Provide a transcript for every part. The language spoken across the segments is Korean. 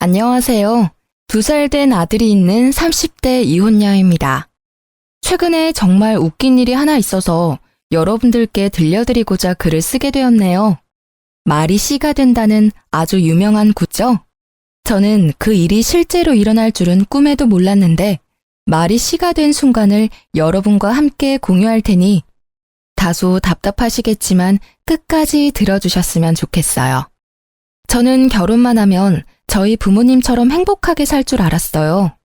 안녕하세요. 2살 된 아들이 있는 30대 이혼녀입니다. 최근에 정말 웃긴 일이 하나 있어서 여러분들께 들려드리고자 글을 쓰게 되었네요. 말이 씨가 된다는 아주 유명한 구죠? 저는 그 일이 실제로 일어날 줄은 꿈에도 몰랐는데 말이 씨가 된 순간을 여러분과 함께 공유할 테니 다소 답답하시겠지만 끝까지 들어주셨으면 좋겠어요. 저는 결혼만 하면 저희 부모님처럼 행복하게 살 줄 알았어요.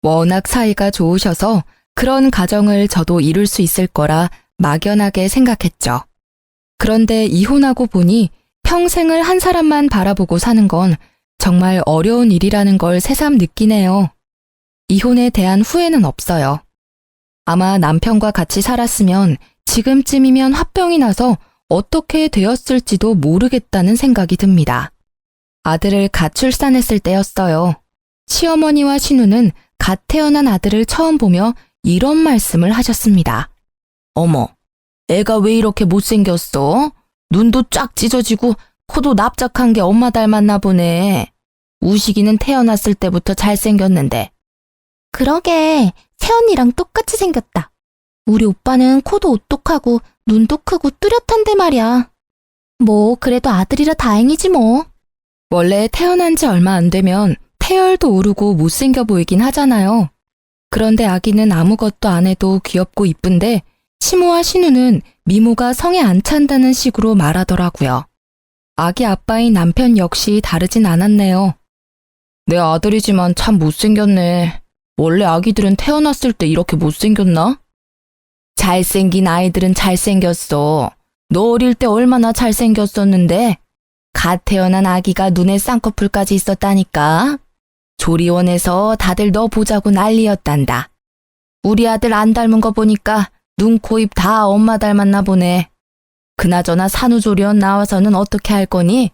워낙 사이가 좋으셔서 그런 가정을 저도 이룰 수 있을 거라 막연하게 생각했죠. 그런데 이혼하고 보니 평생을 한 사람만 바라보고 사는 건 정말 어려운 일이라는 걸 새삼 느끼네요. 이혼에 대한 후회는 없어요. 아마 남편과 같이 살았으면 지금쯤이면 화병이 나서 어떻게 되었을지도 모르겠다는 생각이 듭니다. 아들을 갓 출산했을 때였어요. 시어머니와 신우는 갓 태어난 아들을 처음 보며 이런 말씀을 하셨습니다. 어머, 애가 왜 이렇게 못생겼어? 눈도 쫙 찢어지고 코도 납작한 게 엄마 닮았나 보네. 우식이는 태어났을 때부터 잘생겼는데. 그러게, 새언니랑 똑같이 생겼다. 우리 오빠는 코도 오똑하고 눈도 크고 뚜렷한데 말이야. 뭐 그래도 아들이라 다행이지 뭐. 원래 태어난 지 얼마 안 되면 태열도 오르고 못생겨 보이긴 하잖아요. 그런데 아기는 아무것도 안 해도 귀엽고 이쁜데 시모와 신우는 미모가 성에 안 찬다는 식으로 말하더라고요. 아기 아빠인 남편 역시 다르진 않았네요. 내 아들이지만 참 못생겼네. 원래 아기들은 태어났을 때 이렇게 못생겼나? 잘생긴 아이들은 잘생겼어. 너 어릴 때 얼마나 잘생겼었는데? 갓 태어난 아기가 눈에 쌍꺼풀까지 있었다니까. 조리원에서 다들 너 보자고 난리였단다. 우리 아들 안 닮은 거 보니까 눈, 코, 입 다 엄마 닮았나 보네. 그나저나 산후조리원 나와서는 어떻게 할 거니?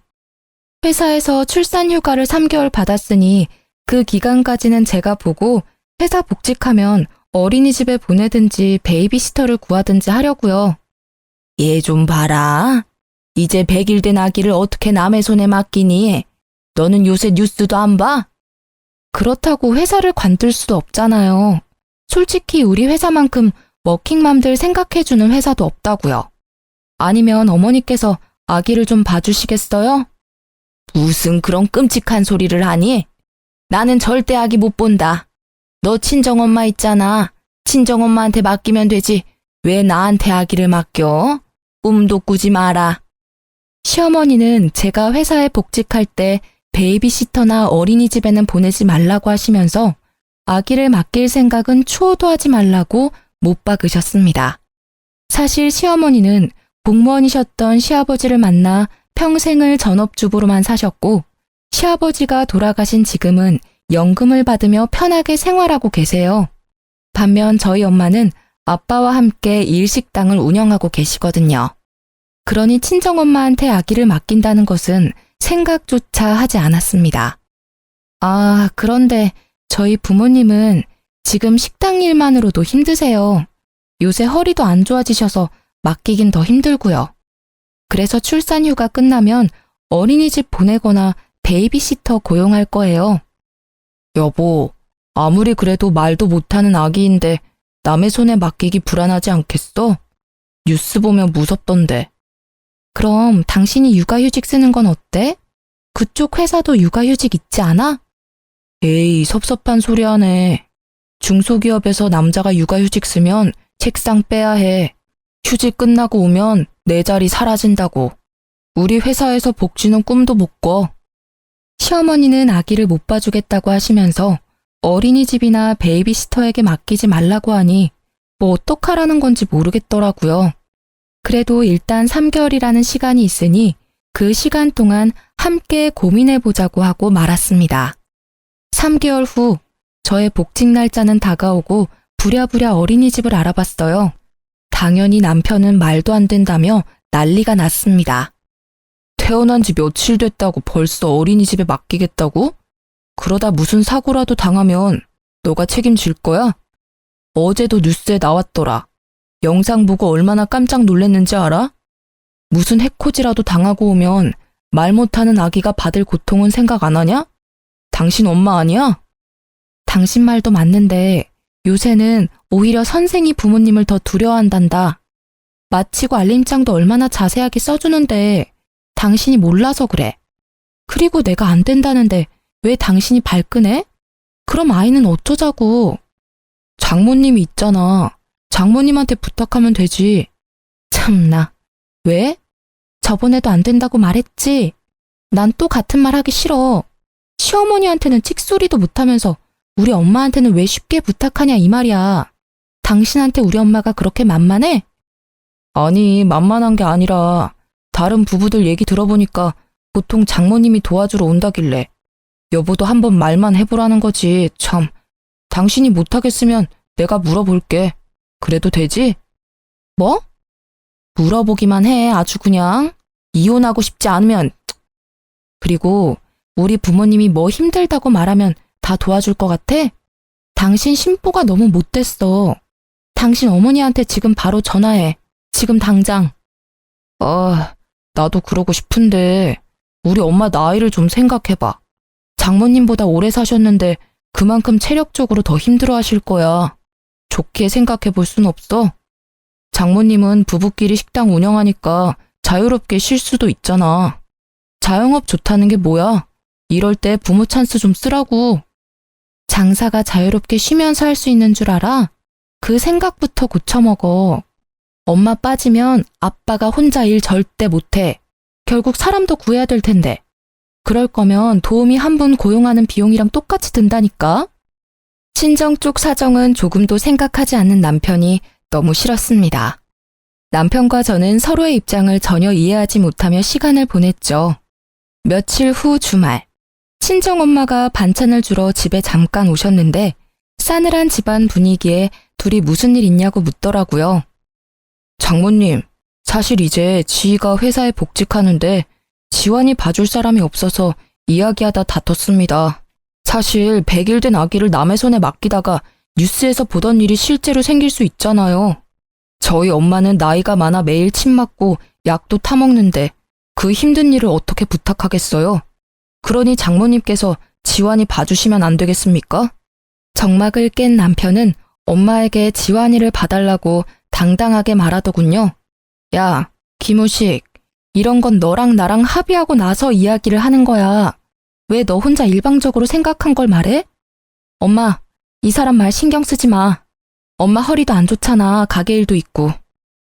회사에서 출산 휴가를 3개월 받았으니 그 기간까지는 제가 보고 회사 복직하면 어린이집에 보내든지 베이비시터를 구하든지 하려고요. 얘 좀 봐라. 이제 100일 된 아기를 어떻게 남의 손에 맡기니? 너는 요새 뉴스도 안 봐? 그렇다고 회사를 관둘 수도 없잖아요. 솔직히 우리 회사만큼 워킹맘들 생각해주는 회사도 없다고요. 아니면 어머니께서 아기를 좀 봐주시겠어요? 무슨 그런 끔찍한 소리를 하니? 나는 절대 아기 못 본다. 너 친정엄마 있잖아. 친정엄마한테 맡기면 되지. 왜 나한테 아기를 맡겨? 꿈도 꾸지 마라. 시어머니는 제가 회사에 복직할 때 베이비시터나 어린이집에는 보내지 말라고 하시면서 아기를 맡길 생각은 추호도 하지 말라고 못 박으셨습니다. 사실 시어머니는 공무원이셨던 시아버지를 만나 평생을 전업주부로만 사셨고 시아버지가 돌아가신 지금은 연금을 받으며 편하게 생활하고 계세요. 반면 저희 엄마는 아빠와 함께 일식당을 운영하고 계시거든요. 그러니 친정엄마한테 아기를 맡긴다는 것은 생각조차 하지 않았습니다. 아, 그런데 저희 부모님은 지금 식당 일만으로도 힘드세요. 요새 허리도 안 좋아지셔서 맡기긴 더 힘들고요. 그래서 출산 휴가 끝나면 어린이집 보내거나 베이비시터 고용할 거예요. 여보, 아무리 그래도 말도 못하는 아기인데 남의 손에 맡기기 불안하지 않겠어? 뉴스 보면 무섭던데. 그럼 당신이 육아휴직 쓰는 건 어때? 그쪽 회사도 육아휴직 있지 않아? 에이, 섭섭한 소리 하네. 중소기업에서 남자가 육아휴직 쓰면 책상 빼야 해. 휴직 끝나고 오면 내 자리 사라진다고. 우리 회사에서 복지는 꿈도 못 꿔. 시어머니는 아기를 못 봐주겠다고 하시면서 어린이집이나 베이비시터에게 맡기지 말라고 하니 뭐 어떡하라는 건지 모르겠더라고요. 그래도 일단 3개월이라는 시간이 있으니 그 시간 동안 함께 고민해보자고 하고 말았습니다. 3개월 후 저의 복직 날짜는 다가오고 부랴부랴 어린이집을 알아봤어요. 당연히 남편은 말도 안 된다며 난리가 났습니다. 태어난 지 며칠 됐다고 벌써 어린이집에 맡기겠다고? 그러다 무슨 사고라도 당하면 너가 책임질 거야? 어제도 뉴스에 나왔더라. 영상 보고 얼마나 깜짝 놀랐는지 알아? 무슨 해코지라도 당하고 오면 말 못하는 아기가 받을 고통은 생각 안 하냐? 당신 엄마 아니야? 당신 말도 맞는데 요새는 오히려 선생이 부모님을 더 두려워한단다. 마치고 알림장도 얼마나 자세하게 써주는데 당신이 몰라서 그래. 그리고 내가 안 된다는데 왜 당신이 발끈해? 그럼 아이는 어쩌자고. 장모님이 있잖아. 장모님한테 부탁하면 되지. 참나. 왜? 저번에도 안 된다고 말했지? 난 또 같은 말 하기 싫어. 시어머니한테는 찍소리도 못하면서 우리 엄마한테는 왜 쉽게 부탁하냐 이 말이야. 당신한테 우리 엄마가 그렇게 만만해? 아니, 만만한 게 아니라 다른 부부들 얘기 들어보니까 보통 장모님이 도와주러 온다길래 여보도 한번 말만 해보라는 거지. 참, 당신이 못하겠으면 내가 물어볼게. 그래도 되지? 뭐? 물어보기만 해, 아주 그냥. 이혼하고 싶지 않으면. 그리고 우리 부모님이 뭐 힘들다고 말하면 다 도와줄 것 같아? 당신 심보가 너무 못됐어. 당신 어머니한테 지금 바로 전화해. 지금 당장. 나도 그러고 싶은데 우리 엄마 나이를 좀 생각해봐. 장모님보다 오래 사셨는데 그만큼 체력적으로 더 힘들어하실 거야. 좋게 생각해 볼 순 없어? 장모님은 부부끼리 식당 운영하니까 자유롭게 쉴 수도 있잖아. 자영업 좋다는 게 뭐야? 이럴 때 부모 찬스 좀 쓰라고. 장사가 자유롭게 쉬면서 할 수 있는 줄 알아? 그 생각부터 고쳐먹어. 엄마 빠지면 아빠가 혼자 일 절대 못해. 결국 사람도 구해야 될 텐데. 그럴 거면 도우미 한 분 고용하는 비용이랑 똑같이 든다니까? 친정 쪽 사정은 조금도 생각하지 않는 남편이 너무 싫었습니다. 남편과 저는 서로의 입장을 전혀 이해하지 못하며 시간을 보냈죠. 며칠 후 주말, 친정엄마가 반찬을 주러 집에 잠깐 오셨는데 싸늘한 집안 분위기에 둘이 무슨 일 있냐고 묻더라고요. 장모님, 사실 이제 지희가 회사에 복직하는데 지환이 봐줄 사람이 없어서 이야기하다 다퉜습니다. 사실 100일 된 아기를 남의 손에 맡기다가 뉴스에서 보던 일이 실제로 생길 수 있잖아요. 저희 엄마는 나이가 많아 매일 침 맞고 약도 타먹는데 그 힘든 일을 어떻게 부탁하겠어요? 그러니 장모님께서 지환이 봐주시면 안 되겠습니까? 정막을 깬 남편은 엄마에게 지환이를 봐달라고 당당하게 말하더군요. 야, 김우식, 이런 건 너랑 나랑 합의하고 나서 이야기를 하는 거야. 왜 너 혼자 일방적으로 생각한 걸 말해? 엄마, 이 사람 말 신경 쓰지 마. 엄마 허리도 안 좋잖아. 가게 일도 있고.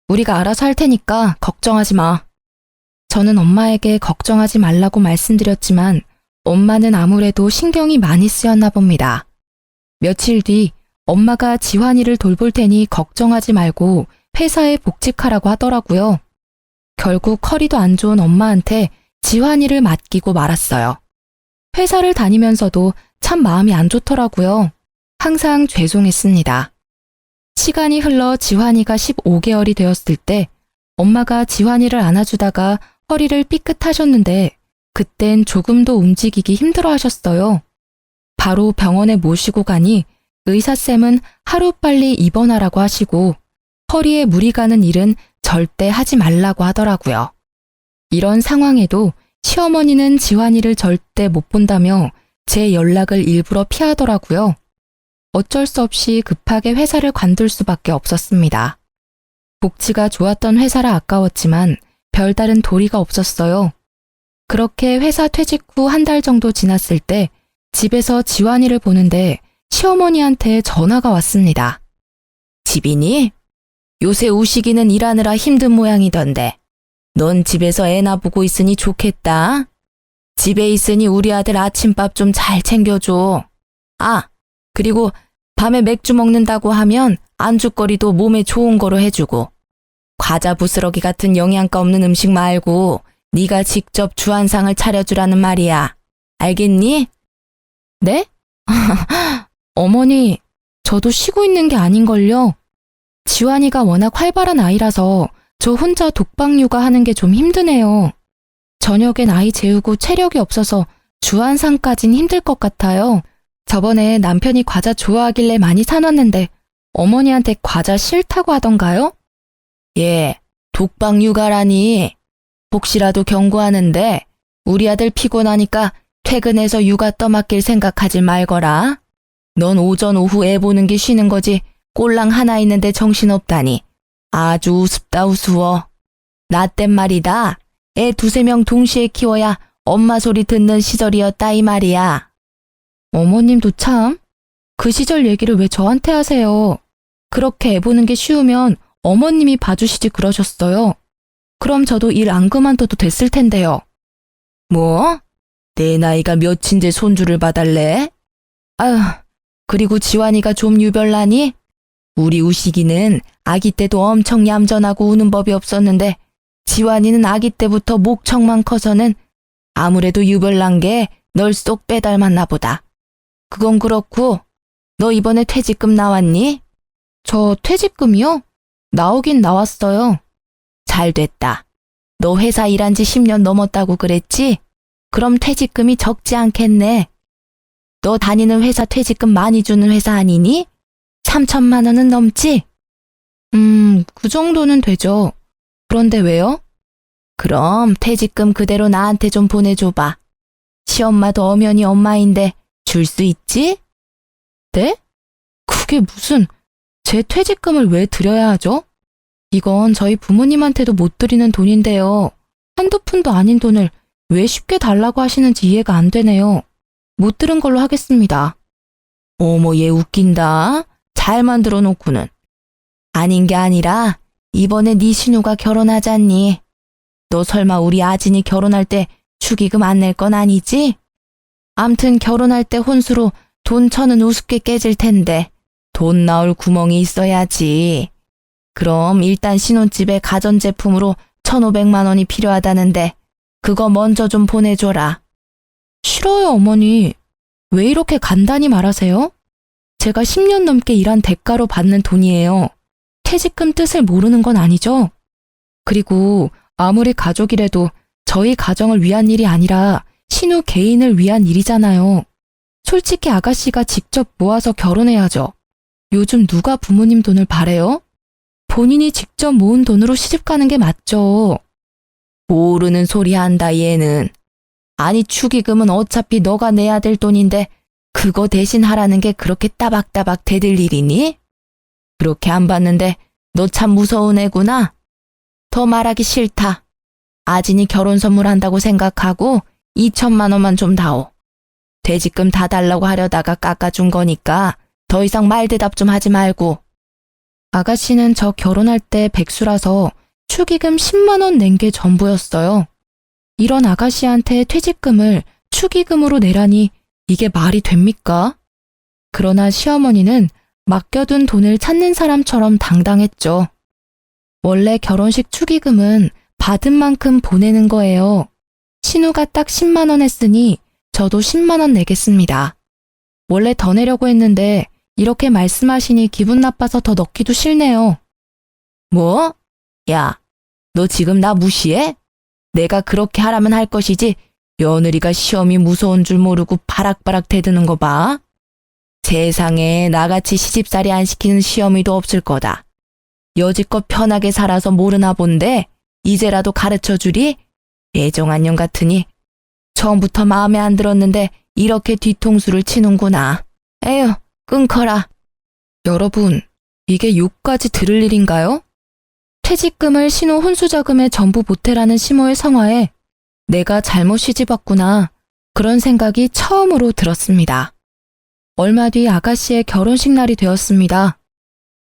우리가 알아서 할 테니까 걱정하지 마. 저는 엄마에게 걱정하지 말라고 말씀드렸지만 엄마는 아무래도 신경이 많이 쓰였나 봅니다. 며칠 뒤 엄마가 지환이를 돌볼 테니 걱정하지 말고 회사에 복직하라고 하더라고요. 결국 허리도 안 좋은 엄마한테 지환이를 맡기고 말았어요. 회사를 다니면서도 참 마음이 안 좋더라고요. 항상 죄송했습니다. 시간이 흘러 지환이가 15개월이 되었을 때 엄마가 지환이를 안아주다가 허리를 삐끗하셨는데 그땐 조금도 움직이기 힘들어 하셨어요. 바로 병원에 모시고 가니 의사쌤은 하루빨리 입원하라고 하시고 허리에 물이 가는 일은 절대 하지 말라고 하더라고요. 이런 상황에도 시어머니는 지환이를 절대 못 본다며 제 연락을 일부러 피하더라고요. 어쩔 수 없이 급하게 회사를 관둘 수밖에 없었습니다. 복지가 좋았던 회사라 아까웠지만 별다른 도리가 없었어요. 그렇게 회사 퇴직 후 한 달 정도 지났을 때 집에서 지환이를 보는데 시어머니한테 전화가 왔습니다. 집이니? 요새 우식이는 일하느라 힘든 모양이던데. 넌 집에서 애나 보고 있으니 좋겠다. 집에 있으니 우리 아들 아침밥 좀 잘 챙겨줘. 아, 그리고 밤에 맥주 먹는다고 하면 안주거리도 몸에 좋은 거로 해주고. 과자 부스러기 같은 영양가 없는 음식 말고 네가 직접 주한상을 차려주라는 말이야. 알겠니? 네? 어머니, 저도 쉬고 있는 게 아닌걸요. 지환이가 워낙 활발한 아이라서 저 혼자 독박 육아하는 게 좀 힘드네요. 저녁엔 아이 재우고 체력이 없어서 주한상까진 힘들 것 같아요. 저번에 남편이 과자 좋아하길래 많이 사놨는데 어머니한테 과자 싫다고 하던가요? 예, 독박 육아라니. 혹시라도 경고하는데 우리 아들 피곤하니까 퇴근해서 육아 떠맡길 생각하지 말거라. 넌 오전 오후 애 보는 게 쉬는 거지 꼴랑 하나 있는데 정신없다니. 아주 우습다 우스워. 나 땐 말이다. 애 두세 명 동시에 키워야 엄마 소리 듣는 시절이었다 이 말이야. 어머님도 참. 그 시절 얘기를 왜 저한테 하세요? 그렇게 애 보는 게 쉬우면 어머님이 봐주시지 그러셨어요. 그럼 저도 일 안 그만둬도 됐을 텐데요. 뭐? 내 나이가 몇인데 손주를 봐달래? 아휴, 그리고 지환이가 좀 유별나니? 우리 우식이는 아기 때도 엄청 얌전하고 우는 법이 없었는데 지환이는 아기 때부터 목청만 커서는 아무래도 유별난 게 널 쏙 빼닮았나 보다. 그건 그렇고 너 이번에 퇴직금 나왔니? 저 퇴직금이요? 나오긴 나왔어요. 잘 됐다. 너 회사 일한 지 10년 넘었다고 그랬지? 그럼 퇴직금이 적지 않겠네. 너 다니는 회사 퇴직금 많이 주는 회사 아니니? 3천만 원은 넘지? 그 정도는 되죠. 그런데 왜요? 그럼 퇴직금 그대로 나한테 좀 보내줘봐. 시엄마도 엄연히 엄마인데 줄 수 있지? 네? 그게 무슨, 제 퇴직금을 왜 드려야 하죠? 이건 저희 부모님한테도 못 드리는 돈인데요. 한두 푼도 아닌 돈을 왜 쉽게 달라고 하시는지 이해가 안 되네요. 못 들은 걸로 하겠습니다. 어머, 얘 웃긴다. 잘 만들어 놓고는. 아닌 게 아니라 이번에 네 신우가 결혼하잖니. 너 설마 우리 아진이 결혼할 때 축의금 안 낼 건 아니지? 암튼 결혼할 때 혼수로 돈 1,000은 우습게 깨질 텐데 돈 나올 구멍이 있어야지. 그럼 일단 신혼집에 가전제품으로 1,500만 원이 필요하다는데 그거 먼저 좀 보내줘라. 싫어요, 어머니. 왜 이렇게 간단히 말하세요? 제가 10년 넘게 일한 대가로 받는 돈이에요. 퇴직금 뜻을 모르는 건 아니죠? 그리고 아무리 가족이라도 저희 가정을 위한 일이 아니라 신우 개인을 위한 일이잖아요. 솔직히 아가씨가 직접 모아서 결혼해야죠. 요즘 누가 부모님 돈을 바래요? 본인이 직접 모은 돈으로 시집가는 게 맞죠. 모르는 소리 한다 얘는. 아니 축의금은 어차피 너가 내야 될 돈인데 그거 대신 하라는 게 그렇게 따박따박 대들 일이니? 그렇게 안 받는데 너 참 무서운 애구나. 더 말하기 싫다. 아진이 결혼 선물한다고 생각하고 2천만 원만 좀 다오. 퇴직금 다 달라고 하려다가 깎아준 거니까 더 이상 말 대답 좀 하지 말고. 아가씨는 저 결혼할 때 백수라서 축의금 10만 원 낸 게 전부였어요. 이런 아가씨한테 퇴직금을 축의금으로 내라니 이게 말이 됩니까? 그러나 시어머니는 맡겨둔 돈을 찾는 사람처럼 당당했죠. 원래 결혼식 축의금은 받은 만큼 보내는 거예요. 신우가 딱 10만 원 했으니 저도 10만 원 내겠습니다. 원래 더 내려고 했는데 이렇게 말씀하시니 기분 나빠서 더 넣기도 싫네요. 뭐? 야, 너 지금 나 무시해? 내가 그렇게 하라면 할 것이지 며느리가 시험이 무서운 줄 모르고 바락바락 대드는 거 봐. 세상에 나같이 시집살이 안 시키는 시어미도 없을 거다. 여지껏 편하게 살아서 모르나 본데 이제라도 가르쳐주리? 애정한 년 같으니 처음부터 마음에 안 들었는데 이렇게 뒤통수를 치는구나. 에휴, 끊거라. 여러분, 이게 욕까지 들을 일인가요? 퇴직금을 신우 혼수자금에 전부 보태라는 시모의 성화에 내가 잘못 시집왔구나. 그런 생각이 처음으로 들었습니다. 얼마 뒤 아가씨의 결혼식 날이 되었습니다.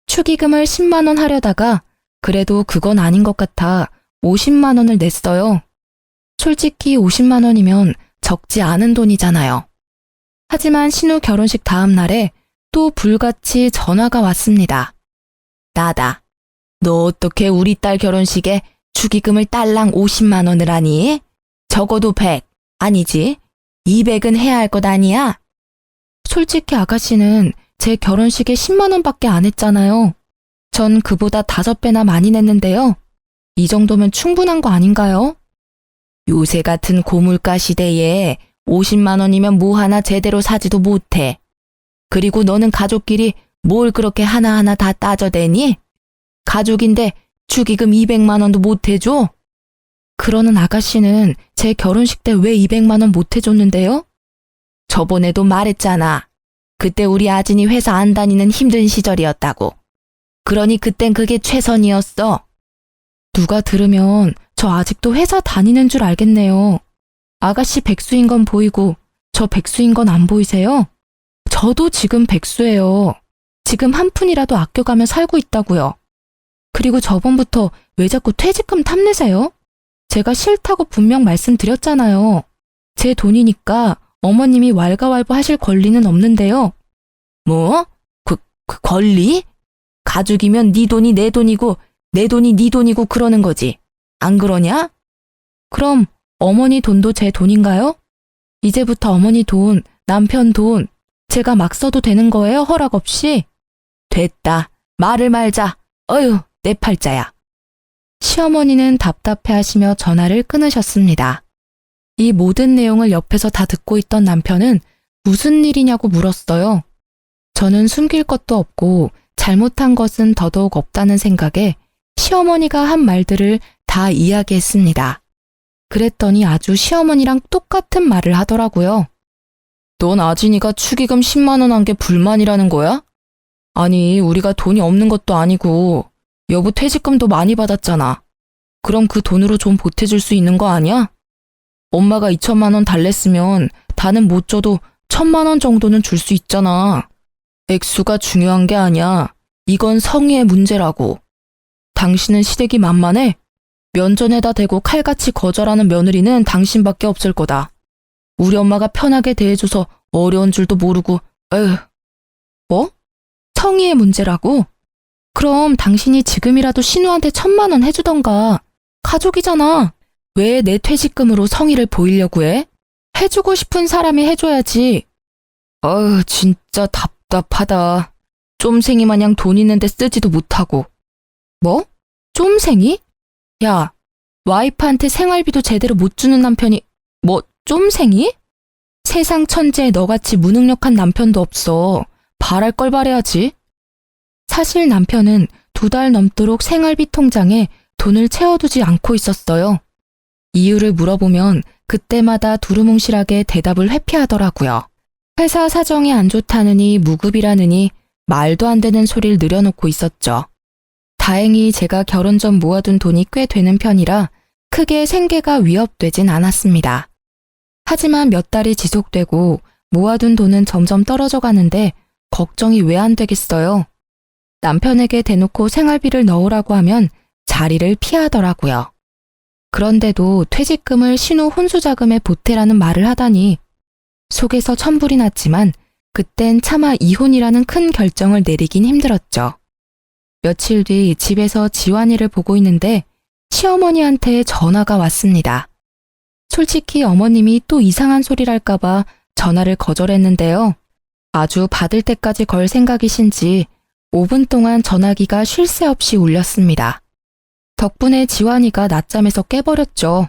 축의금을 10만 원 하려다가 그래도 그건 아닌 것 같아 50만 원을 냈어요. 솔직히 50만 원이면 적지 않은 돈이잖아요. 하지만 신우 결혼식 다음 날에 또 불같이 전화가 왔습니다. 나다. 너 어떻게 우리 딸 결혼식에 축의금을 딸랑 50만 원을 하니? 적어도 100, 아니지 200은 해야 할 것 아니야? 솔직히 아가씨는 제 결혼식에 10만 원밖에 안 했잖아요. 전 그보다 5배나 많이 냈는데요. 이 정도면 충분한 거 아닌가요? 요새 같은 고물가 시대에 50만 원이면 뭐 하나 제대로 사지도 못해. 그리고 너는 가족끼리 뭘 그렇게 하나하나 다 따져대니? 가족인데 축의금 200만 원도 못 해줘? 그러는 아가씨는 제 결혼식 때 왜 200만 원 못 해줬는데요? 저번에도 말했잖아. 그때 우리 아진이 회사 안 다니는 힘든 시절이었다고. 그러니 그땐 그게 최선이었어. 누가 들으면 저 아직도 회사 다니는 줄 알겠네요. 아가씨 백수인 건 보이고 저 백수인 건 안 보이세요? 저도 지금 백수예요. 지금 한 푼이라도 아껴가며 살고 있다고요. 그리고 저번부터 왜 자꾸 퇴직금 탐내세요? 제가 싫다고 분명 말씀드렸잖아요. 제 돈이니까 어머님이 왈가왈부 하실 권리는 없는데요. 뭐? 그 권리? 가족이면 네 돈이 내 돈이고 내 돈이 네 돈이고 그러는 거지. 안 그러냐? 그럼 어머니 돈도 제 돈인가요? 이제부터 어머니 돈, 남편 돈 제가 막 써도 되는 거예요? 허락 없이? 됐다. 말을 말자. 어휴, 내 팔자야. 시어머니는 답답해하시며 전화를 끊으셨습니다. 이 모든 내용을 옆에서 다 듣고 있던 남편은 무슨 일이냐고 물었어요. 저는 숨길 것도 없고 잘못한 것은 더더욱 없다는 생각에 시어머니가 한 말들을 다 이야기했습니다. 그랬더니 아주 시어머니랑 똑같은 말을 하더라고요. 넌 아진이가 축의금 10만 원 한 게 불만이라는 거야? 아니, 우리가 돈이 없는 것도 아니고 여보 퇴직금도 많이 받았잖아. 그럼 그 돈으로 좀 보태줄 수 있는 거 아니야? 엄마가 2천만 원 달랬으면 다는 못 줘도 1,000만 원 정도는 줄 수 있잖아. 액수가 중요한 게 아니야. 이건 성의의 문제라고. 당신은 시댁이 만만해? 면전에다 대고 칼같이 거절하는 며느리는 당신밖에 없을 거다. 우리 엄마가 편하게 대해줘서 어려운 줄도 모르고, 에휴. 뭐? 성의의 문제라고? 그럼 당신이 지금이라도 신우한테 1,000만 원 해주던가. 가족이잖아. 왜 내 퇴직금으로 성의를 보이려고 해? 해주고 싶은 사람이 해줘야지. 어휴, 진짜 답답하다. 쫌생이 마냥 돈 있는데 쓰지도 못하고. 뭐? 쫌생이? 야, 와이프한테 생활비도 제대로 못 주는 남편이 뭐 쫌생이? 세상 천지에 너같이 무능력한 남편도 없어. 바랄 걸 바래야지. 사실 남편은 2달 넘도록 생활비 통장에 돈을 채워두지 않고 있었어요. 이유를 물어보면 그때마다 두루뭉실하게 대답을 회피하더라고요. 회사 사정이 안 좋다느니 무급이라느니 말도 안 되는 소리를 늘여놓고 있었죠. 다행히 제가 결혼 전 모아둔 돈이 꽤 되는 편이라 크게 생계가 위협되진 않았습니다. 하지만 몇 달이 지속되고 모아둔 돈은 점점 떨어져 가는데 걱정이 왜 안 되겠어요. 남편에게 대놓고 생활비를 넣으라고 하면 자리를 피하더라고요. 그런데도 퇴직금을 신우 혼수자금에 보태라는 말을 하다니 속에서 천불이 났지만 그땐 차마 이혼이라는 큰 결정을 내리긴 힘들었죠. 며칠 뒤 집에서 지환이를 보고 있는데 시어머니한테 전화가 왔습니다. 솔직히 어머님이 또 이상한 소리랄까봐 전화를 거절했는데요. 아주 받을 때까지 걸 생각이신지 5분 동안 전화기가 쉴 새 없이 울렸습니다. 덕분에 지환이가 낮잠에서 깨버렸죠.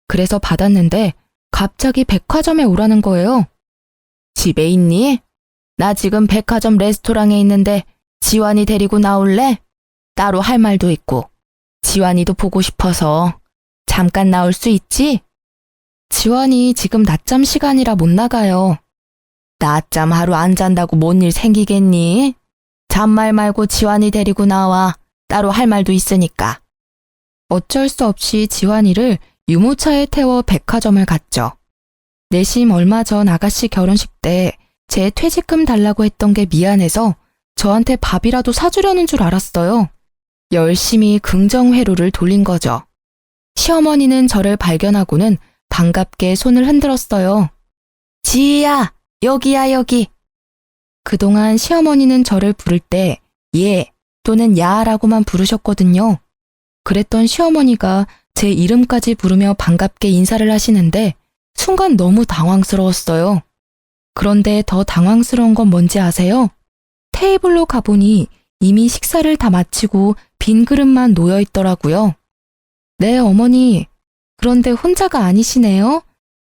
그래서 받았는데 갑자기 백화점에 오라는 거예요. 집에 있니? 나 지금 백화점 레스토랑에 있는데 지환이 데리고 나올래? 따로 할 말도 있고 지환이도 보고 싶어서 잠깐 나올 수 있지? 지환이 지금 낮잠 시간이라 못 나가요. 낮잠 하루 안 잔다고 뭔 일 생기겠니? 잔말 말고 지환이 데리고 나와. 따로 할 말도 있으니까. 어쩔 수 없이 지환이를 유모차에 태워 백화점을 갔죠. 내심 얼마 전 아가씨 결혼식 때 제 퇴직금 달라고 했던 게 미안해서 저한테 밥이라도 사주려는 줄 알았어요. 열심히 긍정회로를 돌린 거죠. 시어머니는 저를 발견하고는 반갑게 손을 흔들었어요. 지희야, 여기야, 여기. 그동안 시어머니는 저를 부를 때 예 또는 야라고만 부르셨거든요. 그랬던 시어머니가 제 이름까지 부르며 반갑게 인사를 하시는데 순간 너무 당황스러웠어요. 그런데 더 당황스러운 건 뭔지 아세요? 테이블로 가보니 이미 식사를 다 마치고 빈 그릇만 놓여 있더라고요. 네, 어머니. 그런데 혼자가 아니시네요.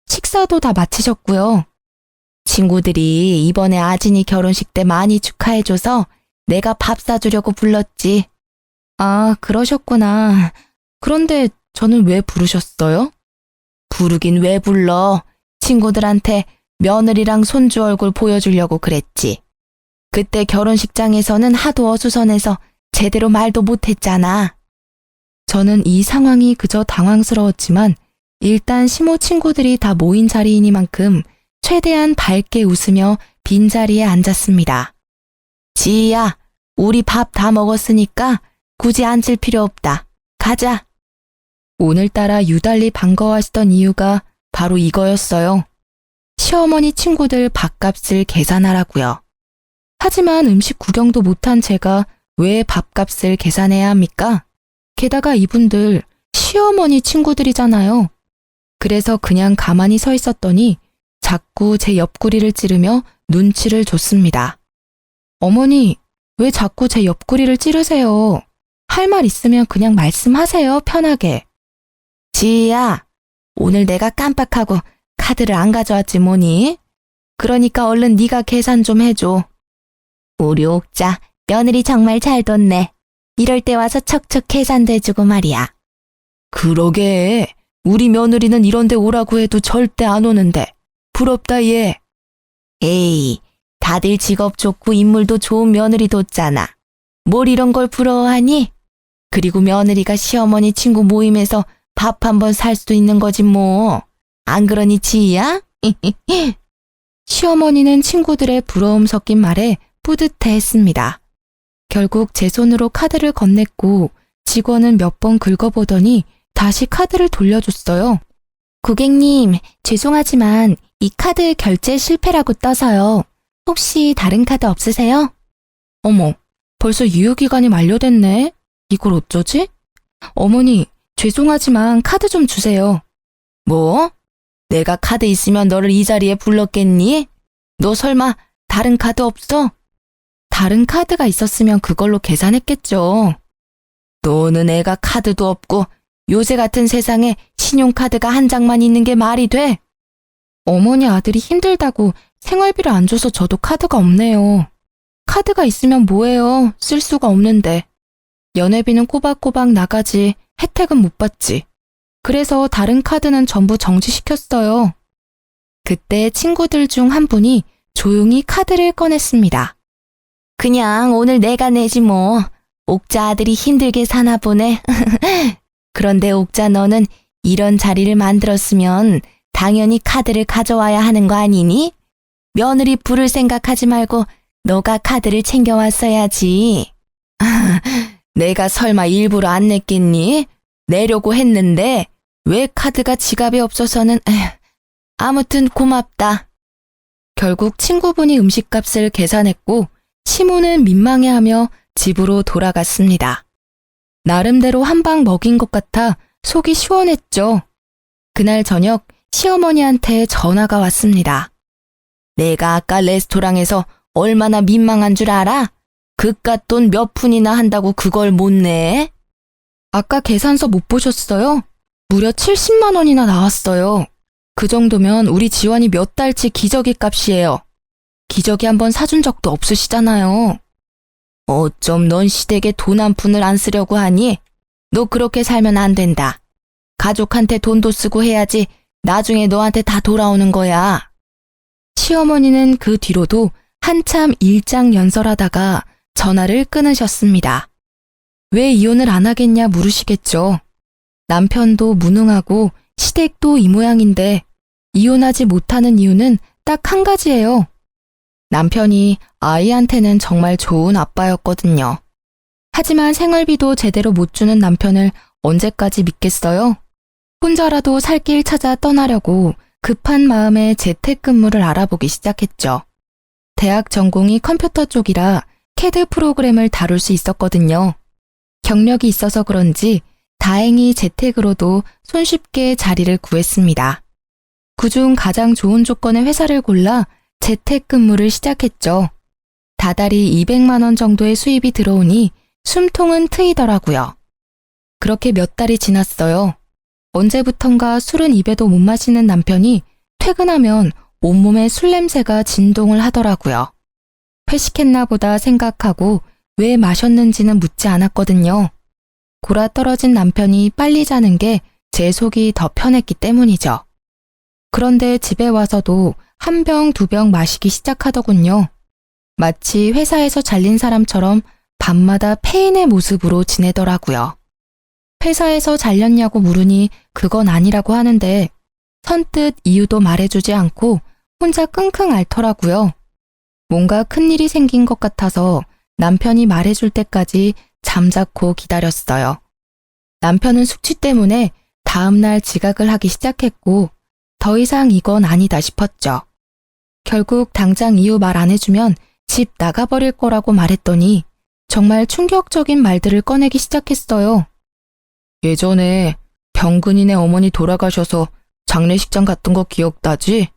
식사도 다 마치셨고요. 친구들이 이번에 아진이 결혼식 때 많이 축하해줘서 내가 밥 사주려고 불렀지. 아, 그러셨구나. 그런데 저는 왜 부르셨어요? 부르긴 왜 불러. 친구들한테 며느리랑 손주 얼굴 보여주려고 그랬지. 그때 결혼식장에서는 하도 어수선해서 제대로 말도 못했잖아. 저는 이 상황이 그저 당황스러웠지만 일단 시모 친구들이 다 모인 자리이니만큼 최대한 밝게 웃으며 빈자리에 앉았습니다. 지희야, 우리 밥 다 먹었으니까 굳이 앉을 필요 없다. 가자. 오늘따라 유달리 반가워하시던 이유가 바로 이거였어요. 시어머니 친구들 밥값을 계산하라고요. 하지만 음식 구경도 못한 제가 왜 밥값을 계산해야 합니까? 게다가 이분들 시어머니 친구들이잖아요. 그래서 그냥 가만히 서 있었더니 자꾸 제 옆구리를 찌르며 눈치를 줬습니다. 어머니, 왜 자꾸 제 옆구리를 찌르세요? 할 말 있으면 그냥 말씀하세요, 편하게. 지희야, 오늘 내가 깜빡하고 카드를 안 가져왔지 뭐니? 그러니까 얼른 네가 계산 좀 해줘. 우리 옥자, 며느리 정말 잘 뒀네. 이럴 때 와서 척척 계산도 해주고 말이야. 그러게, 우리 며느리는 이런 데 오라고 해도 절대 안 오는데. 부럽다 얘. 에이, 다들 직업 좋고 인물도 좋은 며느리 뒀잖아. 뭘 이런 걸 부러워하니? 그리고 며느리가 시어머니 친구 모임에서 밥 한 번 살 수도 있는 거지 뭐. 안 그러니 지희야? 시어머니는 친구들의 부러움 섞인 말에 뿌듯해했습니다. 결국 제 손으로 카드를 건넸고 직원은 몇 번 긁어보더니 다시 카드를 돌려줬어요. 고객님, 죄송하지만 이 카드 결제 실패라고 떠서요. 혹시 다른 카드 없으세요? 어머, 벌써 유효기간이 만료됐네. 이걸 어쩌지? 어머니, 죄송하지만 카드 좀 주세요. 뭐? 내가 카드 있으면 너를 이 자리에 불렀겠니? 너 설마 다른 카드 없어? 다른 카드가 있었으면 그걸로 계산했겠죠. 너는 애가 카드도 없고 요새 같은 세상에 신용카드가 한 장만 있는 게 말이 돼? 어머니 아들이 힘들다고 생활비를 안 줘서 저도 카드가 없네요. 카드가 있으면 뭐해요? 쓸 수가 없는데. 연회비는 꼬박꼬박 나가지 혜택은 못 받지. 그래서 다른 카드는 전부 정지시켰어요. 그때 친구들 중 한 분이 조용히 카드를 꺼냈습니다. 그냥 오늘 내가 내지 뭐. 옥자 아들이 힘들게 사나 보네. 그런데 옥자 너는 이런 자리를 만들었으면 당연히 카드를 가져와야 하는 거 아니니? 며느리 부를 생각하지 말고 너가 카드를 챙겨왔어야지. 내가 설마 일부러 안 냈겠니? 내려고 했는데 왜 카드가 지갑에 없어서는 아무튼 고맙다. 결국 친구분이 음식값을 계산했고 시모는 민망해하며 집으로 돌아갔습니다. 나름대로 한 방 먹인 것 같아 속이 시원했죠. 그날 저녁 시어머니한테 전화가 왔습니다. 내가 아까 레스토랑에서 얼마나 민망한 줄 알아? 그깟 돈 몇 푼이나 한다고 그걸 못 내? 아까 계산서 못 보셨어요? 무려 70만 원이나 나왔어요. 그 정도면 우리 지원이 몇 달치 기저귀 값이에요. 기저귀 한번 사준 적도 없으시잖아요. 어쩜 넌 시댁에 돈 한 푼을 안 쓰려고 하니? 너 그렇게 살면 안 된다. 가족한테 돈도 쓰고 해야지 나중에 너한테 다 돌아오는 거야. 시어머니는 그 뒤로도 한참 일장연설하다가 전화를 끊으셨습니다. 왜 이혼을 안 하겠냐 물으시겠죠. 남편도 무능하고 시댁도 이 모양인데 이혼하지 못하는 이유는 딱 한 가지예요. 남편이 아이한테는 정말 좋은 아빠였거든요. 하지만 생활비도 제대로 못 주는 남편을 언제까지 믿겠어요? 혼자라도 살 길 찾아 떠나려고 급한 마음에 재택근무를 알아보기 시작했죠. 대학 전공이 컴퓨터 쪽이라 CAD 프로그램을 다룰 수 있었거든요. 경력이 있어서 그런지 다행히 재택으로도 손쉽게 자리를 구했습니다. 그중 가장 좋은 조건의 회사를 골라 재택근무를 시작했죠. 다달이 200만 원 정도의 수입이 들어오니 숨통은 트이더라고요. 그렇게 몇 달이 지났어요. 언제부턴가 술은 입에도 못 마시는 남편이 퇴근하면 온몸에 술 냄새가 진동을 하더라고요. 회식했나 보다 생각하고 왜 마셨는지는 묻지 않았거든요. 골아 떨어진 남편이 빨리 자는 게 제 속이 더 편했기 때문이죠. 그런데 집에 와서도 한 병, 두 병 마시기 시작하더군요. 마치 회사에서 잘린 사람처럼 밤마다 폐인의 모습으로 지내더라고요. 회사에서 잘렸냐고 물으니 그건 아니라고 하는데 선뜻 이유도 말해주지 않고 혼자 끙끙 앓더라고요. 뭔가 큰일이 생긴 것 같아서 남편이 말해줄 때까지 잠자코 기다렸어요. 남편은 숙취 때문에 다음날 지각을 하기 시작했고 더 이상 이건 아니다 싶었죠. 결국 당장 이유 말 안 해주면 집 나가버릴 거라고 말했더니 정말 충격적인 말들을 꺼내기 시작했어요. 예전에 병근이네 어머니 돌아가셔서 장례식장 갔던 거 기억나지?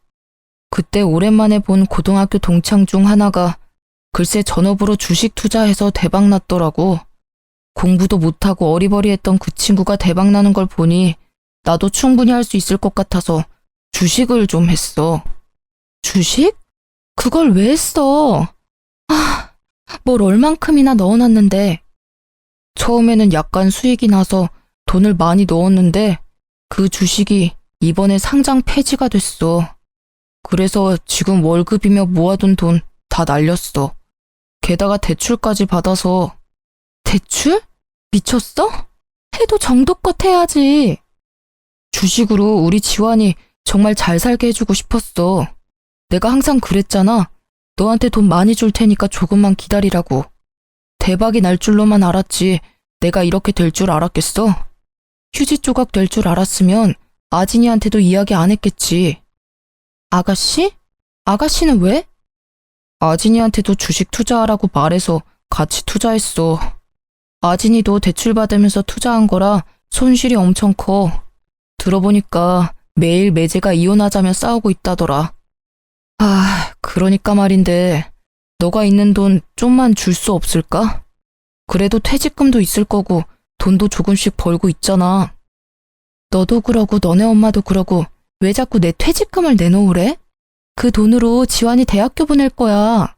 그때 오랜만에 본 고등학교 동창 중 하나가 글쎄 전업으로 주식 투자해서 대박 났더라고. 공부도 못하고 어리버리했던 그 친구가 대박 나는 걸 보니 나도 충분히 할 수 있을 것 같아서 주식을 좀 했어. 주식? 그걸 왜 했어? 뭘 얼만큼이나 넣어놨는데. 처음에는 약간 수익이 나서 돈을 많이 넣었는데 그 주식이 이번에 상장 폐지가 됐어. 그래서 지금 월급이며 모아둔 돈 다 날렸어. 게다가 대출까지 받아서. 대출? 미쳤어? 해도 정도껏 해야지. 주식으로 우리 지환이 정말 잘 살게 해주고 싶었어. 내가 항상 그랬잖아. 너한테 돈 많이 줄 테니까 조금만 기다리라고. 대박이 날 줄로만 알았지 내가 이렇게 될 줄 알았겠어? 휴지 조각 될 줄 알았으면 아진이한테도 이야기 안 했겠지. 아가씨? 아가씨는 왜? 아진이한테도 주식 투자하라고 말해서 같이 투자했어. 아진이도 대출 받으면서 투자한 거라 손실이 엄청 커. 들어보니까 매일 매제가 이혼하자며 싸우고 있다더라. 그러니까 말인데 너가 있는 돈 좀만 줄 수 없을까? 그래도 퇴직금도 있을 거고 돈도 조금씩 벌고 있잖아. 너도 그러고 너네 엄마도 그러고 왜 자꾸 내 퇴직금을 내놓으래? 그 돈으로 지환이 대학교 보낼 거야.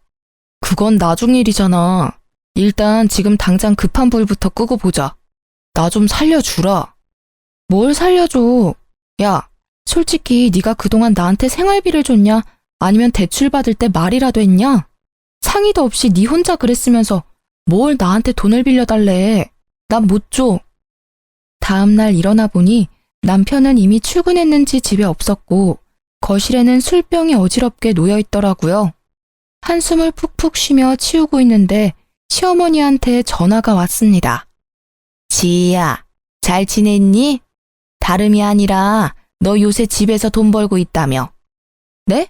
그건 나중 일이잖아. 일단 지금 당장 급한 불부터 끄고 보자. 나 좀 살려주라. 뭘 살려줘? 야, 솔직히 네가 그동안 나한테 생활비를 줬냐? 아니면 대출 받을 때 말이라도 했냐? 상의도 없이 네 혼자 그랬으면서 뭘 나한테 돈을 빌려달래. 난 못 줘. 다음날 일어나 보니 남편은 이미 출근했는지 집에 없었고 거실에는 술병이 어지럽게 놓여 있더라고요. 한숨을 푹푹 쉬며 치우고 있는데 시어머니한테 전화가 왔습니다. 지희야, 잘 지냈니? 다름이 아니라 너 요새 집에서 돈 벌고 있다며. 네?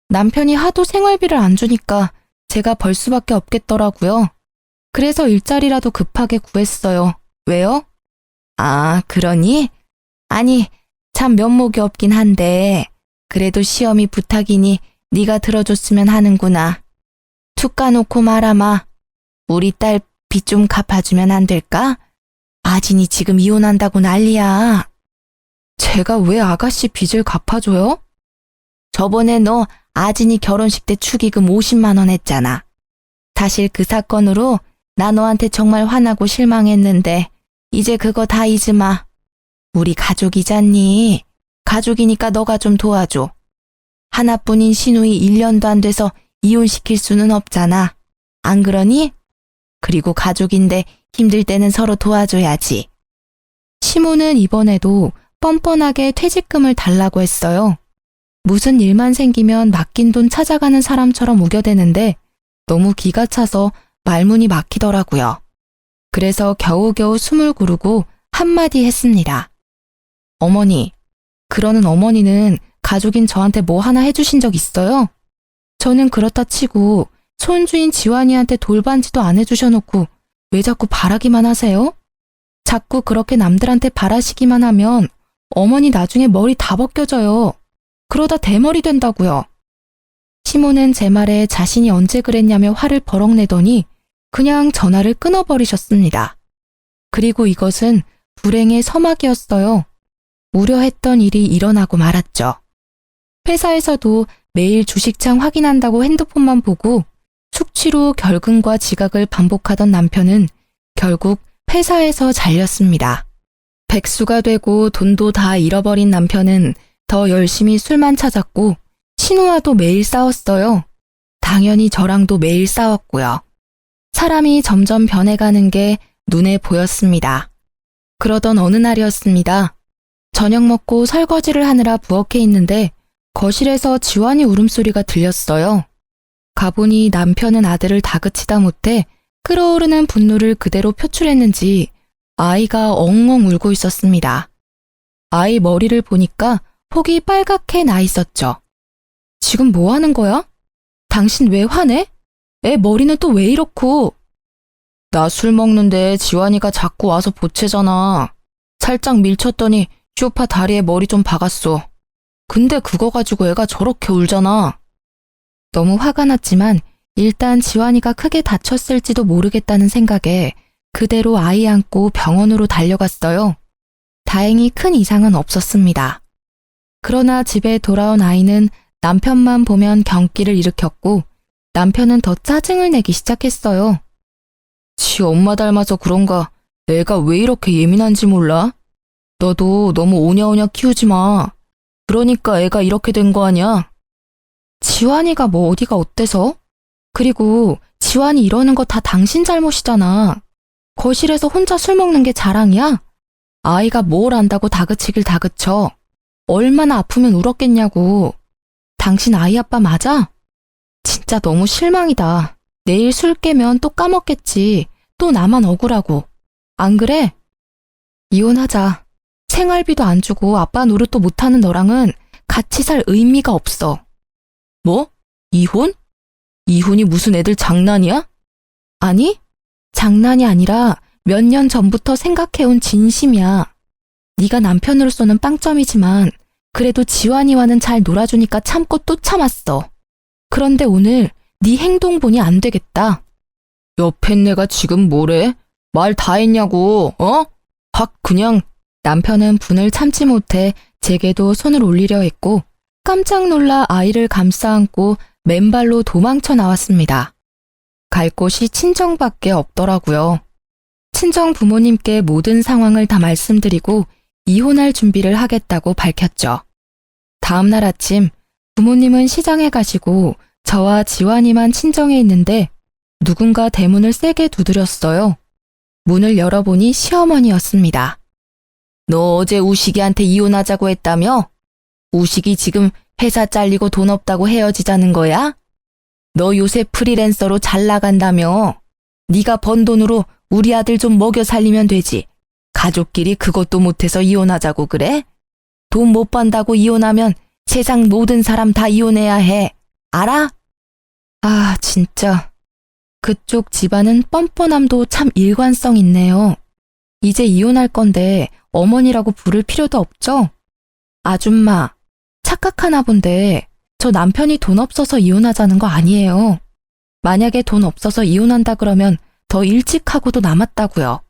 남편이 하도 생활비를 안 주니까 제가 벌 수밖에 없겠더라고요. 그래서 일자리라도 급하게 구했어요. 왜요? 그러니? 아니, 참 면목이 없긴 한데 그래도 시험이 부탁이니 네가 들어줬으면 하는구나. 툭 까놓고 말아마. 우리 딸 빚 좀 갚아주면 안 될까? 아진이 지금 이혼한다고 난리야. 제가 왜 아가씨 빚을 갚아줘요? 저번에 너 아진이 결혼식 때 축의금 50만 원 했잖아. 사실 그 사건으로 나 너한테 정말 화나고 실망했는데 이제 그거 다 잊으마. 우리 가족이잖니. 가족이니까 너가 좀 도와줘. 하나뿐인 시누이 1년도 안 돼서 이혼시킬 수는 없잖아. 안 그러니? 그리고 가족인데 힘들 때는 서로 도와줘야지. 시모는 이번에도 뻔뻔하게 퇴직금을 달라고 했어요. 무슨 일만 생기면 맡긴 돈 찾아가는 사람처럼 우겨대는데 너무 기가 차서 말문이 막히더라고요. 그래서 겨우겨우 숨을 고르고 한마디 했습니다. 어머니, 그러는 어머니는 가족인 저한테 뭐 하나 해주신 적 있어요? 저는 그렇다 치고 손주인 지환이한테 돌반지도 안 해주셔놓고 왜 자꾸 바라기만 하세요? 자꾸 그렇게 남들한테 바라시기만 하면 어머니 나중에 머리 다 벗겨져요. 그러다 대머리 된다고요. 시모는 제 말에 자신이 언제 그랬냐며 화를 버럭 내더니 그냥 전화를 끊어버리셨습니다. 그리고 이것은 불행의 서막이었어요. 우려했던 일이 일어나고 말았죠. 회사에서도 매일 주식창 확인한다고 핸드폰만 보고 숙취로 결근과 지각을 반복하던 남편은 결국 회사에서 잘렸습니다. 백수가 되고 돈도 다 잃어버린 남편은 더 더 열심히 술만 찾았고 신우와도 매일 싸웠어요. 당연히 저랑도 매일 싸웠고요. 사람이 점점 변해가는 게 눈에 보였습니다. 그러던 어느 날이었습니다. 저녁 먹고 설거지를 하느라 부엌에 있는데 거실에서 지환이 울음소리가 들렸어요. 가보니 남편은 아들을 다그치다 못해 끓어오르는 분노를 그대로 표출했는지 아이가 엉엉 울고 있었습니다. 아이 머리를 보니까 폭이 빨갛게 나 있었죠. 지금 뭐 하는 거야? 당신 왜 화내? 애 머리는 또 왜 이렇고? 나 술 먹는데 지환이가 자꾸 와서 보채잖아. 살짝 밀쳤더니 쇼파 다리에 머리 좀 박았어. 근데 그거 가지고 애가 저렇게 울잖아. 너무 화가 났지만 일단 지환이가 크게 다쳤을지도 모르겠다는 생각에 그대로 아이 안고 병원으로 달려갔어요. 다행히 큰 이상은 없었습니다. 그러나 집에 돌아온 아이는 남편만 보면 경기를 일으켰고 남편은 더 짜증을 내기 시작했어요. 지 엄마 닮아서 그런가 애가 왜 이렇게 예민한지 몰라? 너도 너무 오냐오냐 키우지 마. 그러니까 애가 이렇게 된 거 아니야? 지환이가 뭐 어디가 어때서? 그리고 지환이 이러는 거 다 당신 잘못이잖아. 거실에서 혼자 술 먹는 게 자랑이야? 아이가 뭘 안다고 다그치길 다그쳐. 얼마나 아프면 울었겠냐고. 당신 아이 아빠 맞아? 진짜 너무 실망이다. 내일 술 깨면 또 까먹겠지. 또 나만 억울하고. 안 그래? 이혼하자. 생활비도 안 주고 아빠 노릇도 못하는 너랑은 같이 살 의미가 없어. 뭐? 이혼? 이혼이 무슨 애들 장난이야? 아니, 장난이 아니라 몇 년 전부터 생각해온 진심이야. 네가 남편으로서는 빵점이지만 그래도 지환이와는 잘 놀아주니까 참고 또 참았어. 그런데 오늘 네 행동 보니 안 되겠다. 옆에 내가 지금 뭐래? 말 다 했냐고, 어? 확 그냥. 남편은 분을 참지 못해 제게도 손을 올리려 했고 깜짝 놀라 아이를 감싸 안고 맨발로 도망쳐 나왔습니다. 갈 곳이 친정밖에 없더라고요. 친정 부모님께 모든 상황을 다 말씀드리고 이혼할 준비를 하겠다고 밝혔죠. 다음 날 아침 부모님은 시장에 가시고 저와 지환이만 친정에 있는데 누군가 대문을 세게 두드렸어요. 문을 열어보니 시어머니였습니다. 너 어제 우식이한테 이혼하자고 했다며? 우식이 지금 회사 잘리고 돈 없다고 헤어지자는 거야? 너 요새 프리랜서로 잘 나간다며? 네가 번 돈으로 우리 아들 좀 먹여 살리면 되지. 가족끼리 그것도 못해서 이혼하자고 그래? 돈 못 번다고 이혼하면 세상 모든 사람 다 이혼해야 해. 알아? 아, 진짜. 그쪽 집안은 뻔뻔함도 참 일관성 있네요. 이제 이혼할 건데 어머니라고 부를 필요도 없죠? 아줌마, 착각하나 본데 저 남편이 돈 없어서 이혼하자는 거 아니에요. 만약에 돈 없어서 이혼한다 그러면 더 일찍 하고도 남았다고요.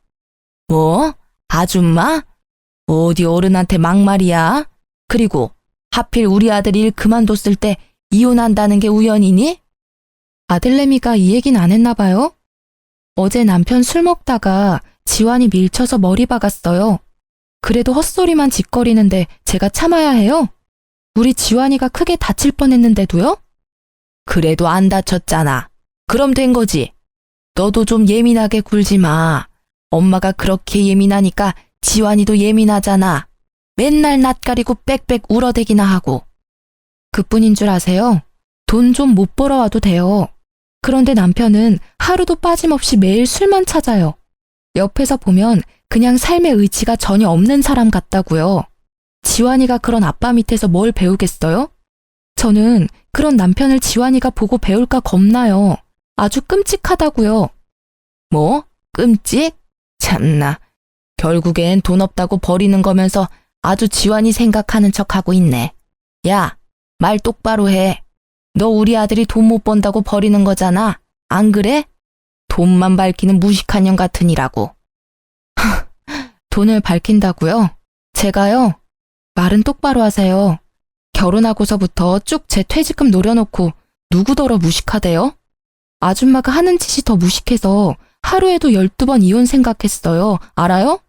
뭐? 아줌마? 어디 어른한테 막말이야? 그리고 하필 우리 아들 일 그만뒀을 때 이혼한다는 게 우연이니? 아들내미가 이 얘긴 안 했나 봐요? 어제 남편 술 먹다가 지환이 밀쳐서 머리 박았어요. 그래도 헛소리만 짓거리는데 제가 참아야 해요? 우리 지환이가 크게 다칠 뻔했는데도요? 그래도 안 다쳤잖아. 그럼 된 거지. 너도 좀 예민하게 굴지 마. 엄마가 그렇게 예민하니까 지환이도 예민하잖아. 맨날 낯가리고 빽빽 울어대기나 하고. 그뿐인 줄 아세요? 돈 좀 못 벌어와도 돼요. 그런데 남편은 하루도 빠짐없이 매일 술만 찾아요. 옆에서 보면 그냥 삶의 의지가 전혀 없는 사람 같다고요. 지환이가 그런 아빠 밑에서 뭘 배우겠어요? 저는 그런 남편을 지환이가 보고 배울까 겁나요. 아주 끔찍하다고요. 뭐? 끔찍? 참나. 결국엔 돈 없다고 버리는 거면서 아주 지환이 생각하는 척하고 있네. 야, 말 똑바로 해. 너 우리 아들이 돈 못 번다고 버리는 거잖아. 안 그래? 돈만 밝히는 무식한 년 같으니라고. 돈을 밝힌다고요? 제가요? 말은 똑바로 하세요. 결혼하고서부터 쭉 제 퇴직금 노려놓고 누구더러 무식하대요? 아줌마가 하는 짓이 더 무식해서 하루에도 12번 이혼 생각했어요. 알아요?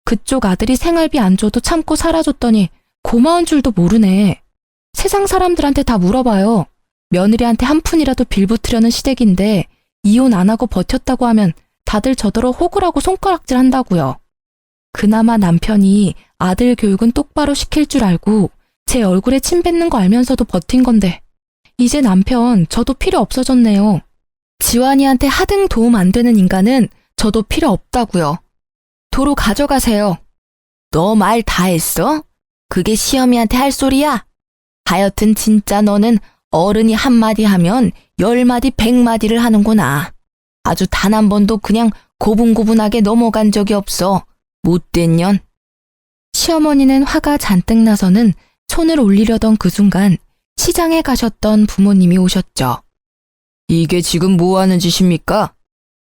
그쪽 아들이 생활비 안 줘도 참고 살아줬더니 고마운 줄도 모르네. 세상 사람들한테 다 물어봐요. 며느리한테 한 푼이라도 빌붙으려는 시댁인데 이혼 안 하고 버텼다고 하면 다들 저더러 호구라고 손가락질 한다고요. 그나마 남편이 아들 교육은 똑바로 시킬 줄 알고 제 얼굴에 침 뱉는 거 알면서도 버틴 건데 이제 남편 저도 필요 없어졌네요. 지환이한테 하등 도움 안 되는 인간은 저도 필요 없다고요. 도로 가져가세요. 너 말 다 했어? 그게 시어미한테 할 소리야? 하여튼 진짜 너는 어른이 한마디 하면 10마디 100마디를 하는구나. 아주 단 한 번도 그냥 고분고분하게 넘어간 적이 없어. 못된 년. 시어머니는 화가 잔뜩 나서는 손을 올리려던 그 순간 시장에 가셨던 부모님이 오셨죠. 이게 지금 뭐 하는 짓입니까?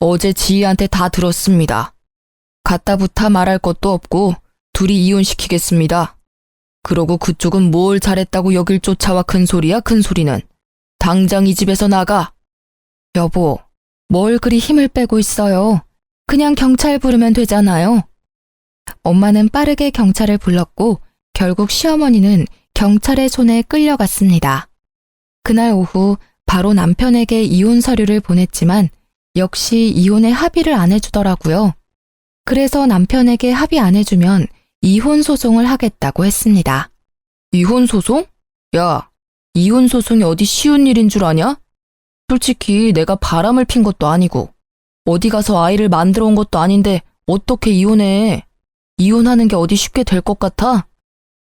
어제 지희한테 다 들었습니다. 갖다부터 말할 것도 없고 둘이 이혼시키겠습니다. 그러고 그쪽은 뭘 잘했다고 여길 쫓아와 큰 소리야 큰 소리는. 당장 이 집에서 나가. 여보, 뭘 그리 힘을 빼고 있어요. 그냥 경찰 부르면 되잖아요. 엄마는 빠르게 경찰을 불렀고 결국 시어머니는 경찰의 손에 끌려갔습니다. 그날 오후 바로 남편에게 이혼 서류를 보냈지만 역시 이혼에 합의를 안 해주더라고요. 그래서 남편에게 합의 안 해주면 이혼 소송을 하겠다고 했습니다. 이혼 소송? 야, 이혼 소송이 어디 쉬운 일인 줄 아냐? 솔직히 내가 바람을 핀 것도 아니고 어디 가서 아이를 만들어 온 것도 아닌데 어떻게 이혼해? 이혼하는 게 어디 쉽게 될 것 같아?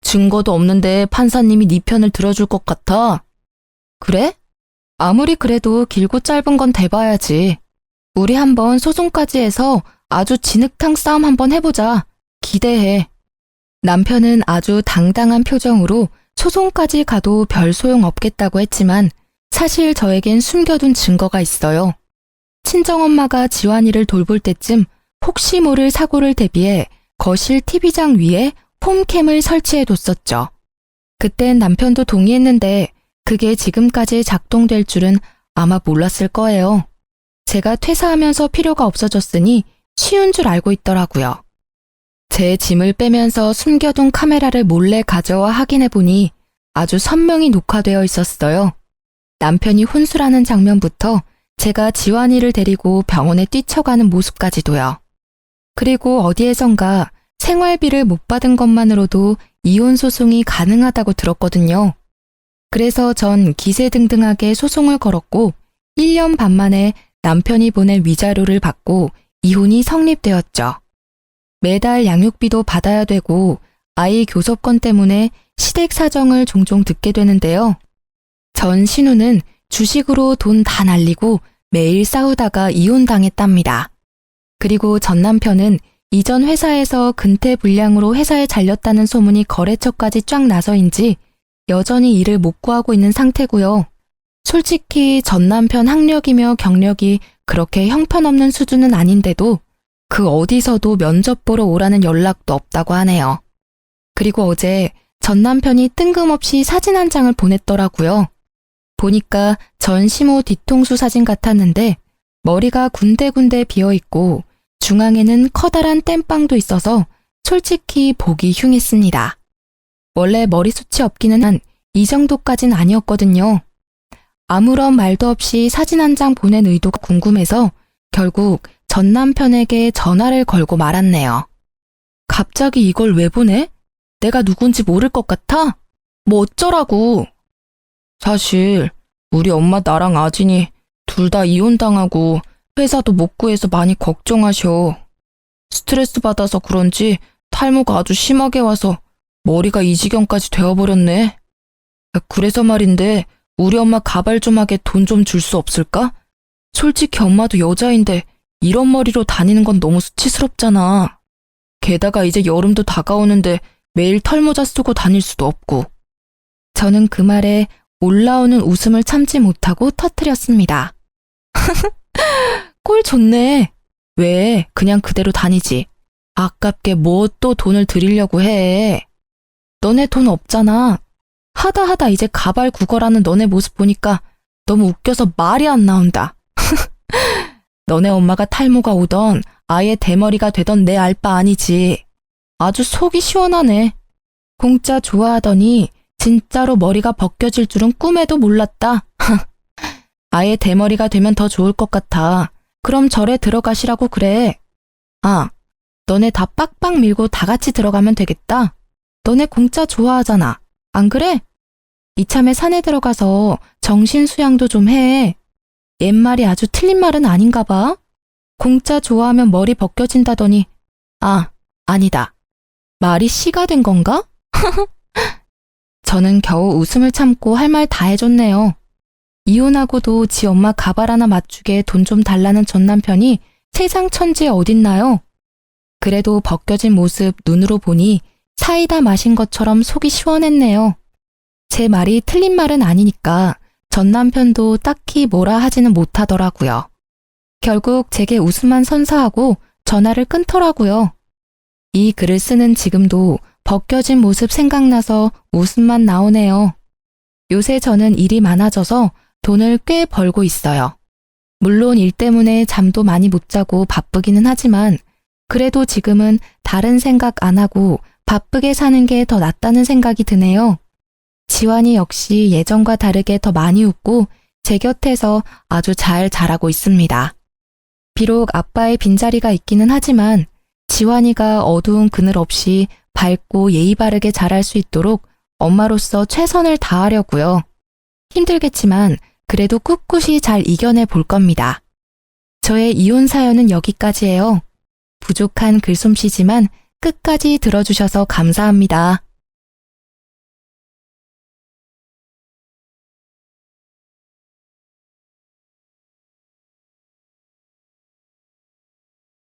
증거도 없는데 판사님이 네 편을 들어줄 것 같아? 그래? 아무리 그래도 길고 짧은 건 대봐야지. 우리 한번 소송까지 해서 아주 진흙탕 싸움 한번 해보자. 기대해. 남편은 아주 당당한 표정으로 소송까지 가도 별 소용 없겠다고 했지만 사실 저에겐 숨겨둔 증거가 있어요. 친정엄마가 지환이를 돌볼 때쯤 혹시 모를 사고를 대비해 거실 TV장 위에 홈캠을 설치해뒀었죠. 그땐 남편도 동의했는데 그게 지금까지 작동될 줄은 아마 몰랐을 거예요. 제가 퇴사하면서 필요가 없어졌으니 쉬운 줄 알고 있더라고요. 제 짐을 빼면서 숨겨둔 카메라를 몰래 가져와 확인해보니 아주 선명히 녹화되어 있었어요. 남편이 혼술하는 장면부터 제가 지환이를 데리고 병원에 뛰쳐가는 모습까지도요. 그리고 어디에선가 생활비를 못 받은 것만으로도 이혼 소송이 가능하다고 들었거든요. 그래서 전 기세등등하게 소송을 걸었고 1년 반 만에 남편이 보낸 위자료를 받고 이혼이 성립되었죠. 매달 양육비도 받아야 되고 아이 교섭권 때문에 시댁 사정을 종종 듣게 되는데요. 전 신우는 주식으로 돈 다 날리고 매일 싸우다가 이혼당했답니다. 그리고 전 남편은 이전 회사에서 근태불량으로 회사에 잘렸다는 소문이 거래처까지 쫙 나서인지 여전히 일을 못 구하고 있는 상태고요. 솔직히 전 남편 학력이며 경력이 그렇게 형편없는 수준은 아닌데도 그 어디서도 면접 보러 오라는 연락도 없다고 하네요. 그리고 어제 전 남편이 뜬금없이 사진 한 장을 보냈더라고요. 보니까 전 시모 뒤통수 사진 같았는데 머리가 군데군데 비어있고 중앙에는 커다란 땜빵도 있어서 솔직히 보기 흉했습니다. 원래 머리숱이 없기는 한 이 정도까진 아니었거든요. 아무런 말도 없이 사진 한 장 보낸 의도가 궁금해서 결국 전 남편에게 전화를 걸고 말았네요. 갑자기 이걸 왜 보내? 내가 누군지 모를 것 같아? 뭐 어쩌라고? 사실 우리 엄마 나랑 아진이 둘 다 이혼당하고 회사도 못 구해서 많이 걱정하셔. 스트레스 받아서 그런지 탈모가 아주 심하게 와서 머리가 이 지경까지 되어버렸네. 그래서 말인데 우리 엄마 가발 좀 하게 돈 좀 줄 수 없을까? 솔직히 엄마도 여자인데 이런 머리로 다니는 건 너무 수치스럽잖아. 게다가 이제 여름도 다가오는데 매일 털모자 쓰고 다닐 수도 없고. 저는 그 말에 올라오는 웃음을 참지 못하고 터뜨렸습니다. 꼴 좋네. 왜 그냥 그대로 다니지. 아깝게 뭐 또 돈을 들이려고 해. 너네 돈 없잖아. 하다 이제 가발 구걸하는 너네 모습 보니까 너무 웃겨서 말이 안 나온다. 너네 엄마가 탈모가 오던 아예 대머리가 되던 내 알 바 아니지. 아주 속이 시원하네. 공짜 좋아하더니 진짜로 머리가 벗겨질 줄은 꿈에도 몰랐다. 아예 대머리가 되면 더 좋을 것 같아. 그럼 절에 들어가시라고 그래. 아, 너네 다 빡빡 밀고 다 같이 들어가면 되겠다. 너네 공짜 좋아하잖아. 안 그래? 이참에 산에 들어가서 정신 수양도 좀 해. 옛말이 아주 틀린 말은 아닌가 봐. 공짜 좋아하면 머리 벗겨진다더니, 아, 아니다. 말이 씨가 된 건가? 저는 겨우 웃음을 참고 할 말 다 해줬네요. 이혼하고도 지 엄마 가발 하나 맞추게 돈 좀 달라는 전 남편이 세상 천지에 어딨나요? 그래도 벗겨진 모습 눈으로 보니 사이다 마신 것처럼 속이 시원했네요. 제 말이 틀린 말은 아니니까 전 남편도 딱히 뭐라 하지는 못하더라고요. 결국 제게 웃음만 선사하고 전화를 끊더라고요. 이 글을 쓰는 지금도 벗겨진 모습 생각나서 웃음만 나오네요. 요새 저는 일이 많아져서 돈을 꽤 벌고 있어요. 물론 일 때문에 잠도 많이 못 자고 바쁘기는 하지만 그래도 지금은 다른 생각 안 하고 바쁘게 사는 게 더 낫다는 생각이 드네요. 지환이 역시 예전과 다르게 더 많이 웃고 제 곁에서 아주 잘 자라고 있습니다. 비록 아빠의 빈자리가 있기는 하지만 지환이가 어두운 그늘 없이 밝고 예의 바르게 자랄 수 있도록 엄마로서 최선을 다하려고요. 힘들겠지만 그래도 꿋꿋이 잘 이겨내 볼 겁니다. 저의 이혼 사연은 여기까지예요. 부족한 글솜씨지만 끝까지 들어주셔서 감사합니다.